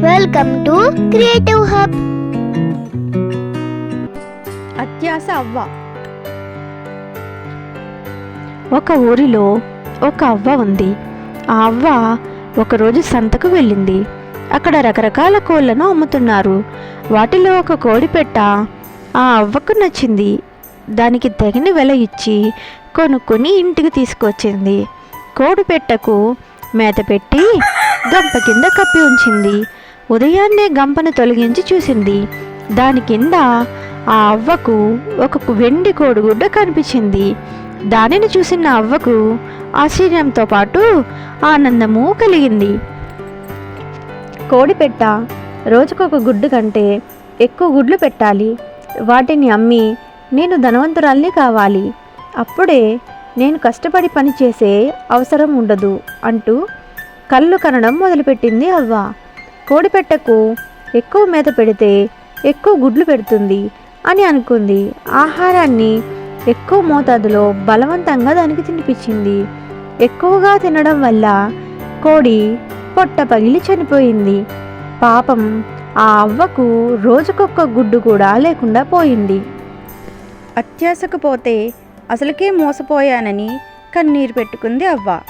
Welcome to creative hub. అత్యాశ అవ్వ. ఒక ఊరిలో ఒక అవ్వ ఉంది. ఆ అవ్వ ఒకరోజు సంతకు వెళ్ళింది. అక్కడ రకరకాల కోళ్లను అమ్ముతున్నారు. వాటిలో ఒక కోడిపెట్ట ఆ అవ్వకు నచ్చింది. దానికి తగిన వెల ఇచ్చి కొనుక్కొని ఇంటికి తీసుకొచ్చింది. కోడిపెట్టకు మేత పెట్టి గంప కింద కప్పి ఉంచింది. ఉదయాన్నే గంపను తొలగించి చూసింది. దాని కింద ఆ అవ్వకు ఒక వెండి కోడిగుడ్డ కనిపించింది. దానిని చూసిన అవ్వకు ఆశ్చర్యంతో పాటు ఆనందము కలిగింది. కోడిపెట్ట రోజుకొక గుడ్డు కంటే ఎక్కువ గుడ్లు పెట్టాలి. వాటిని అమ్మి నేను ధనవంతురాల్ని కావాలి. అప్పుడే నేను కష్టపడి పని చేసే అవసరం ఉండదు అంటూ కళ్ళు కనడం మొదలుపెట్టింది అవ్వ. కోడిపెట్టకు ఎక్కువ మేత పెడితే ఎక్కువ గుడ్లు పెడుతుంది అని అనుకుంది. ఆహారాన్ని ఎక్కువ మోతాదులో బలవంతంగా దానికి తినిపించింది. ఎక్కువగా తినడం వల్ల కోడి పొట్ట పగిలి చనిపోయింది. పాపం ఆ అవ్వకు రోజుకొక్క గుడ్డు కూడా లేకుండా పోయింది. అత్యాశకు పోతే అసలుకే మోసపోయానని కన్నీరు పెట్టుకుంది అవ్వ.